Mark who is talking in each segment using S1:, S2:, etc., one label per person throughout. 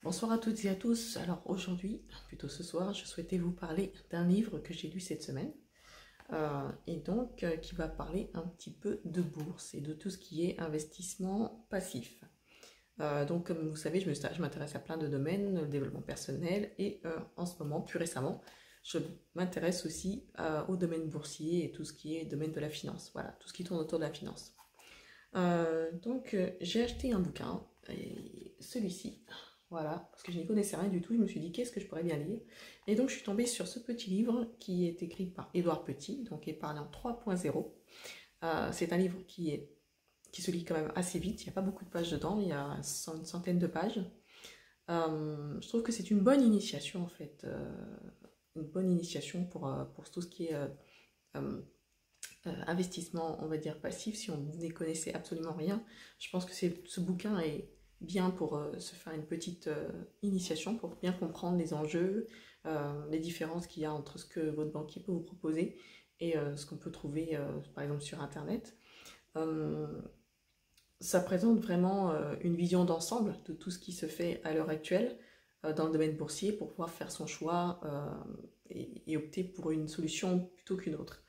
S1: Bonsoir à toutes et à tous. Alors aujourd'hui, plutôt ce soir, je souhaitais vous parler d'un livre que j'ai lu cette semaine qui va parler un petit peu de bourse et de tout ce qui est investissement passif. Donc comme vous savez, je m'intéresse à plein de domaines, le développement personnel et en ce moment, plus récemment, je m'intéresse aussi au domaine boursier et tout ce qui est domaine de la finance. Voilà, tout ce qui tourne autour de la finance. J'ai acheté un bouquin, et celui-ci, voilà, parce que je n'y connaissais rien du tout, je me suis dit qu'est-ce que je pourrais bien lire. Et donc je suis tombée sur ce petit livre qui est écrit par Édouard Petit, donc qui est parlé en 3.0. C'est un livre qui se lit quand même assez vite, il n'y a pas beaucoup de pages dedans, il y a une centaine de pages. Je trouve que c'est une bonne initiation en fait, une bonne initiation pour tout ce qui est investissement, on va dire passif, si on n'y connaissait absolument rien. Je pense que ce bouquin est bien pour se faire une petite initiation, pour bien comprendre les enjeux, les différences qu'il y a entre ce que votre banquier peut vous proposer et ce qu'on peut trouver par exemple sur Internet. Ça présente vraiment une vision d'ensemble de tout ce qui se fait à l'heure actuelle dans le domaine boursier pour pouvoir faire son choix et opter pour une solution plutôt qu'une autre.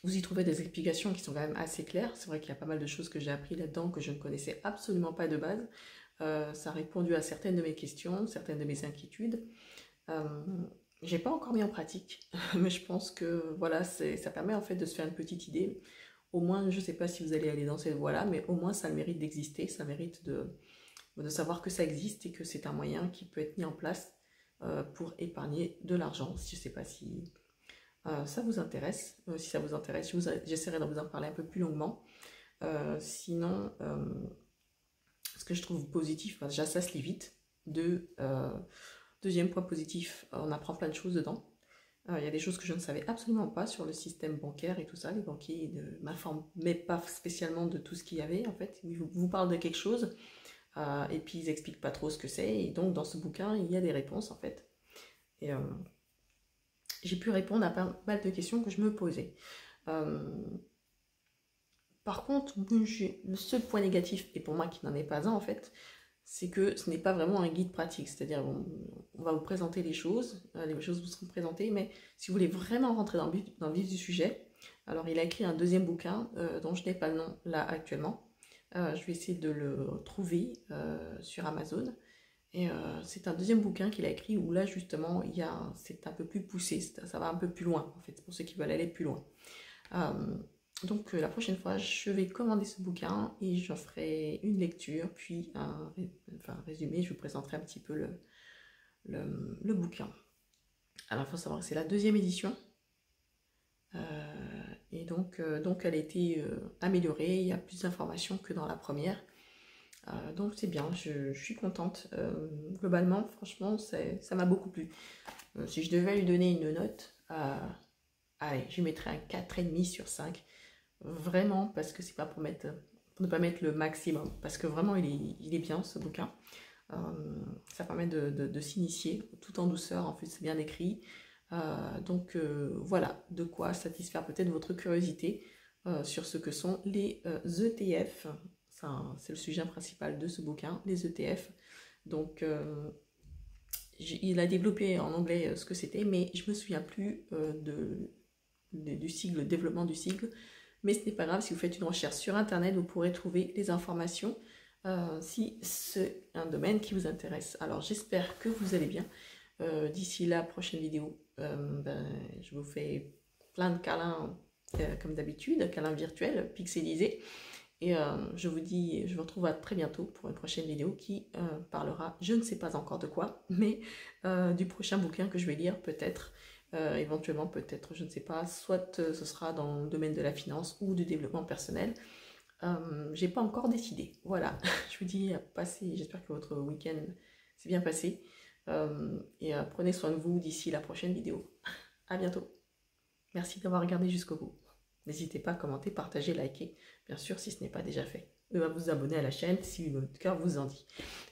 S1: Vous y trouvez des explications qui sont quand même assez claires. C'est vrai qu'il y a pas mal de choses que j'ai appris là-dedans que je ne connaissais absolument pas de base. Ça a répondu à certaines de mes questions, certaines de mes inquiétudes. J'ai pas encore mis en pratique, mais je pense que voilà, ça permet en fait de se faire une petite idée. Au moins, je ne sais pas si vous allez aller dans cette voie-là, mais au moins ça a le mérite d'exister, ça mérite de savoir que ça existe et que c'est un moyen qui peut être mis en place pour épargner de l'argent. Je ne sais pas si ça vous intéresse. Si ça vous intéresse, j'essaierai de vous en parler un peu plus longuement. Sinon, ce que je trouve positif, déjà ça se lit vite. Deuxième point positif, on apprend plein de choses dedans. Il y a des choses que je ne savais absolument pas sur le système bancaire et tout ça. Les banquiers ne m'informaient pas spécialement de tout ce qu'il y avait en fait. Ils vous parlent de quelque chose et puis ils n'expliquent pas trop ce que c'est. Et donc dans ce bouquin, il y a des réponses en fait. Et j'ai pu répondre à pas mal de questions que je me posais. Par contre, le seul point négatif, et pour moi qui n'en est pas un en fait, c'est que ce n'est pas vraiment un guide pratique. C'est-à-dire, on va vous présenter les choses vous seront présentées, mais si vous voulez vraiment rentrer dans le vif du sujet, alors il a écrit un deuxième bouquin dont je n'ai pas le nom là actuellement. Je vais essayer de le trouver sur Amazon. Et c'est un deuxième bouquin qu'il a écrit où là justement c'est un peu plus poussé, ça va un peu plus loin en fait, pour ceux qui veulent aller plus loin. La prochaine fois, je vais commander ce bouquin et j'en ferai une lecture, puis un résumé, je vous présenterai un petit peu le bouquin. Alors il faut savoir que c'est la deuxième édition. Et donc elle a été améliorée, il y a plus d'informations que dans la première. Donc c'est bien, je suis contente. Globalement, franchement, ça m'a beaucoup plu. Si je devais lui donner une note, allez, je lui mettrais un 4,5 sur 5. Vraiment, parce que c'est pas pour ne pas mettre le maximum. Parce que vraiment, il est bien ce bouquin. Ça permet de s'initier tout en douceur. En fait, c'est bien écrit. Voilà, de quoi satisfaire peut-être votre curiosité sur ce que sont les ETF. C'est le sujet principal de ce bouquin, les ETF. Donc, il a développé en anglais ce que c'était, mais je me souviens plus du sigle, développement du sigle. Mais ce n'est pas grave, si vous faites une recherche sur Internet, vous pourrez trouver les informations si c'est un domaine qui vous intéresse. Alors, j'espère que vous allez bien. D'ici la prochaine vidéo, je vous fais plein de câlins comme d'habitude, câlins virtuels, pixelisés. Et je vous retrouve à très bientôt pour une prochaine vidéo qui parlera, je ne sais pas encore de quoi, mais du prochain bouquin que je vais lire peut-être, éventuellement peut-être, je ne sais pas, soit ce sera dans le domaine de la finance ou du développement personnel. J'ai pas encore décidé. Voilà, je vous dis à passer, j'espère que votre week-end s'est bien passé. Prenez soin de vous d'ici la prochaine vidéo. À bientôt. Merci d'avoir regardé jusqu'au bout. N'hésitez pas à commenter, partager, liker, bien sûr si ce n'est pas déjà fait. À vous abonner à la chaîne si votre cœur vous en dit.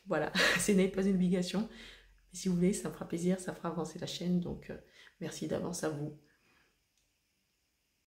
S1: Voilà, ce n'est pas une obligation. Mais si vous voulez, ça me fera plaisir, ça fera avancer la chaîne. Donc merci d'avance à vous.